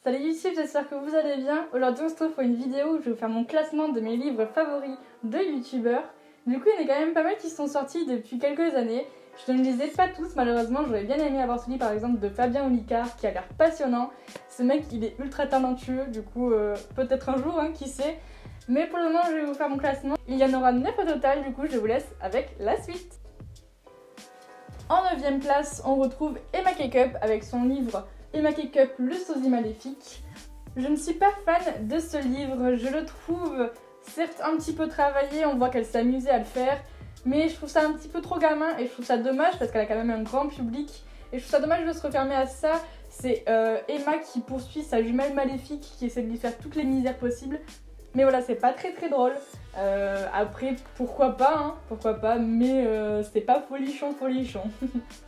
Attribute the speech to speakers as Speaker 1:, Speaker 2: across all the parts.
Speaker 1: Salut YouTube, j'espère que vous allez bien. Aujourd'hui on se retrouve pour une vidéo où je vais vous faire mon classement de mes livres favoris de youtubeurs. Du coup il y en a quand même pas mal qui sont sortis depuis quelques années. Je ne les ai pas tous malheureusement, j'aurais bien aimé avoir celui par exemple de Fabien Olicard qui a l'air passionnant. Ce mec il est ultra talentueux, du coup peut-être un jour, qui sait. Mais pour le moment je vais vous faire mon classement. Il y en aura 9 au total, du coup je vous laisse avec la suite. En 9ème place on retrouve Emma Cake-up avec son livre Emma Cake-up, le sosie maléfique. Je ne suis pas fan de ce livre, je le trouve certes un petit peu travaillé, on voit qu'elle s'est amusée à le faire, mais je trouve ça un petit peu trop gamin et je trouve ça dommage parce qu'elle a quand même un grand public et je trouve ça dommage de se refermer à ça. C'est Emma qui poursuit sa jumelle maléfique qui essaie de lui faire toutes les misères possibles. Mais voilà, c'est pas très drôle. Après, pourquoi pas, mais c'est pas folichon.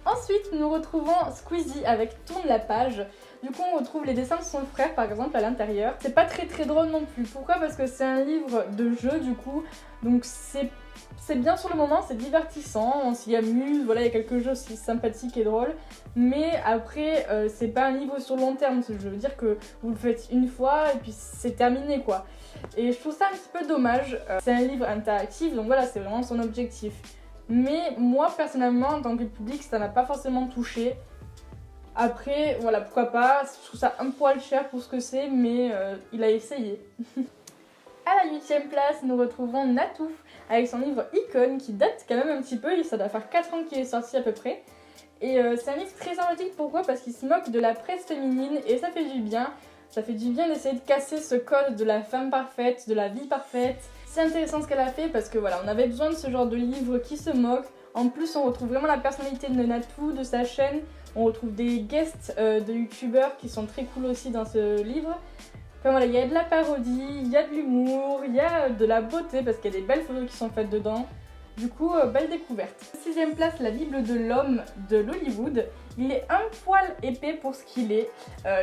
Speaker 1: Ensuite, nous retrouvons Squeezie avec Tourne la page. Du coup, on retrouve les dessins de son frère, par exemple, à l'intérieur. C'est pas très drôle non plus. Pourquoi ? Parce que c'est un livre de jeu, du coup. Donc c'est bien sur le moment, c'est divertissant, on s'y amuse, voilà, il y a quelques jeux aussi sympathiques et drôles. Mais après, c'est pas un livre sur le long terme. Je veux dire que vous le faites une fois et puis c'est terminé, quoi. Et je trouve ça un petit peu dommage. C'est un livre interactif, donc voilà, c'est vraiment son objectif. Mais moi, personnellement, en tant que public, ça m'a pas forcément touché. Après, voilà, pourquoi pas. Je trouve ça un poil cher pour ce que c'est, mais il a essayé. À la 8ème place, nous retrouvons Natouf avec son livre Icône qui date quand même un petit peu, ça doit faire 4 ans qu'il est sorti à peu près. Et c'est un livre très sympathique, pourquoi ? Parce qu'il se moque de la presse féminine et ça fait du bien. Ça fait du bien d'essayer de casser ce code de la femme parfaite, de la vie parfaite. C'est intéressant ce qu'elle a fait parce que voilà, on avait besoin de ce genre de livre qui se moque. En plus, on retrouve vraiment la personnalité de Natou, de sa chaîne. On retrouve des guests de youtubeurs qui sont très cool aussi dans ce livre. Enfin voilà, il y a de la parodie, il y a de l'humour, il y a de la beauté parce qu'il y a des belles photos qui sont faites dedans. Du coup, belle découverte. 6ème place, la Bible de l'homme de l'Hollywood. Il est un poil épais pour ce qu'il est.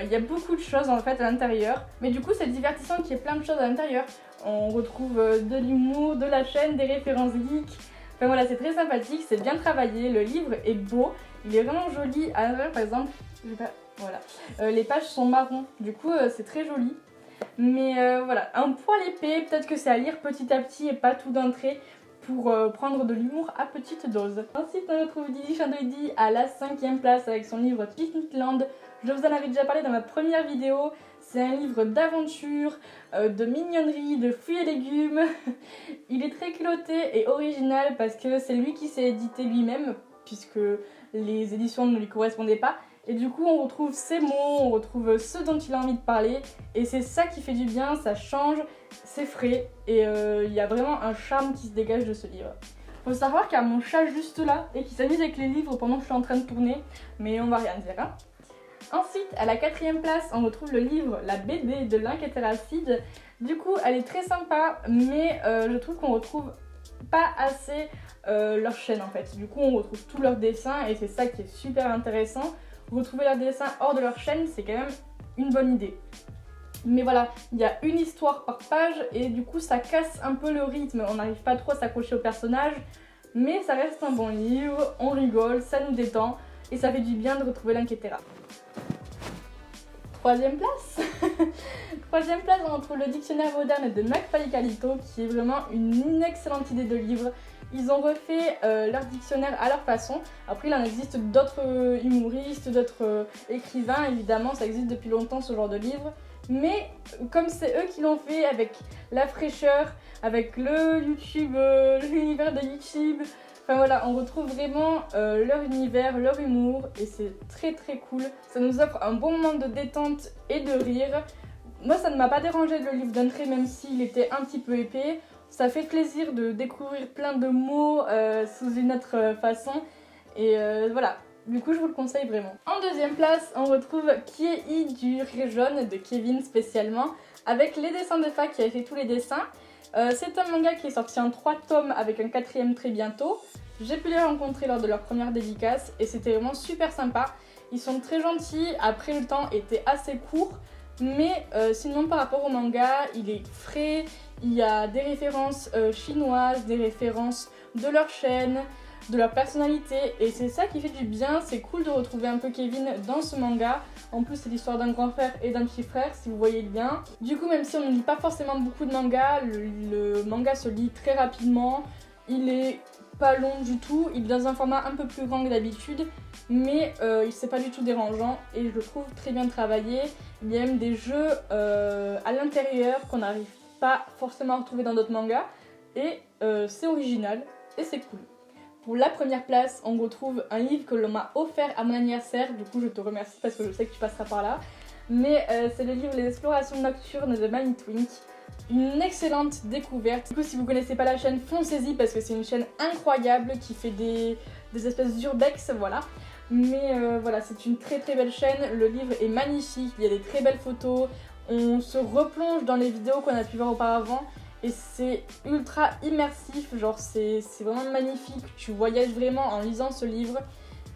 Speaker 1: Il y a beaucoup de choses en fait à l'intérieur. Mais du coup, c'est divertissant qu'il y ait plein de choses à l'intérieur. On retrouve de l'humour, de la chaîne, des références geeks. Enfin voilà, c'est très sympathique, c'est bien travaillé. Le livre est beau, il est vraiment joli. À l'intérieur, par exemple, voilà. Les pages sont marron. Du coup, c'est très joli. Mais voilà, un poil épais. Peut-être que c'est à lire petit à petit et pas tout d'un trait, pour prendre de l'humour à petite dose. Ensuite on retrouve Didi Chandoidi à la 5ème place avec son livre Picnicland. Je vous en avais déjà parlé dans ma première vidéo. C'est un livre d'aventure, de mignonnerie, de fruits et légumes. Il est très culotté et original parce que c'est lui qui s'est édité lui-même puisque les éditions ne lui correspondaient pas. Et du coup on retrouve ses mots, on retrouve ce dont il a envie de parler et c'est ça qui fait du bien, ça change, c'est frais et il y a vraiment un charme qui se dégage de ce livre. Faut savoir qu'il y a mon chat juste là et qui s'amuse avec les livres pendant que je suis en train de tourner, mais on va rien dire. Ensuite, à la 4ème place, on retrouve le livre La BD de L'Inquétéracide. Du coup, elle est très sympa, mais je trouve qu'on retrouve pas assez leur chaîne en fait. Du coup, on retrouve tous leurs dessins et c'est ça qui est super intéressant. Retrouver leurs dessins hors de leur chaîne, c'est quand même une bonne idée. Mais voilà, il y a une histoire par page et du coup ça casse un peu le rythme. On n'arrive pas trop à s'accrocher au personnage, mais ça reste un bon livre, on rigole, ça nous détend et ça fait du bien de retrouver l'Inquiétera. 3ème place. 3ème place, on retrouve le dictionnaire moderne de McFly Carlito qui est vraiment une excellente idée de livre. Ils ont refait leur dictionnaire à leur façon. Après, il en existe d'autres humoristes, d'autres écrivains, évidemment, ça existe depuis longtemps ce genre de livre. Mais comme c'est eux qui l'ont fait avec la fraîcheur, avec le YouTube, l'univers de YouTube, enfin voilà, on retrouve vraiment leur univers, leur humour et c'est très cool. Ça nous offre un bon moment de détente et de rire. Moi, ça ne m'a pas dérangé le livre d'un trait, même s'il était un petit peu épais. Ça fait plaisir de découvrir plein de mots sous une autre façon. Et voilà, du coup je vous le conseille vraiment. En 2ème place, on retrouve Kiei du Ré Jaune de Kevin spécialement, avec les dessins de Fa qui a fait tous les dessins. C'est un manga qui est sorti en 3 tomes avec un 4ème très bientôt. J'ai pu les rencontrer lors de leur première dédicace et c'était vraiment super sympa. Ils sont très gentils, après le temps était assez court. Mais sinon par rapport au manga, il est frais, il y a des références chinoises, des références de leur chaîne, de leur personnalité et c'est ça qui fait du bien, c'est cool de retrouver un peu Kevin dans ce manga. En plus, c'est l'histoire d'un grand frère et d'un petit frère, si vous voyez bien. Du coup, même si on ne lit pas forcément beaucoup de mangas, le manga se lit très rapidement. Il est pas long du tout, il est dans un format un peu plus grand que d'habitude, mais c'est pas du tout dérangeant et je le trouve très bien travaillé. Il y a même des jeux à l'intérieur qu'on n'arrive pas forcément à retrouver dans d'autres mangas et c'est original et c'est cool. Pour la première place, on retrouve un livre que l'on m'a offert à mon anniversaire, du coup je te remercie parce que je sais que tu passeras par là. Mais c'est le livre Les Explorations Nocturnes de Mamie Twink. Une excellente découverte. Du coup, si vous connaissez pas la chaîne, foncez-y parce que c'est une chaîne incroyable qui fait des espèces d'urbex, voilà. Mais voilà, c'est une très très belle chaîne. Le livre est magnifique, il y a des très belles photos. On se replonge dans les vidéos qu'on a pu voir auparavant. Et c'est ultra immersif, genre c'est vraiment magnifique. Tu voyages vraiment en lisant ce livre.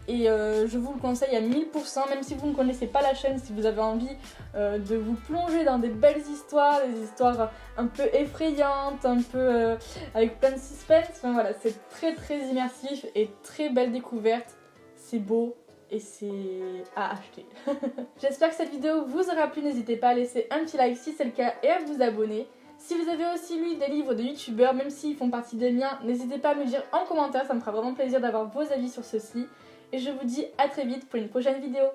Speaker 1: Et je vous le conseille à 1000%, même si vous ne connaissez pas la chaîne, si vous avez envie de vous plonger dans des belles histoires, des histoires un peu effrayantes, un peu avec plein de suspense. Enfin voilà, c'est très très immersif et très belle découverte. C'est beau et c'est à acheter. J'espère que cette vidéo vous aura plu, n'hésitez pas à laisser un petit like si c'est le cas et à vous abonner. Si vous avez aussi lu des livres de youtubeurs, même s'ils font partie des miens, n'hésitez pas à me le dire en commentaire, ça me fera vraiment plaisir d'avoir vos avis sur ceci. Et je vous dis à très vite pour une prochaine vidéo.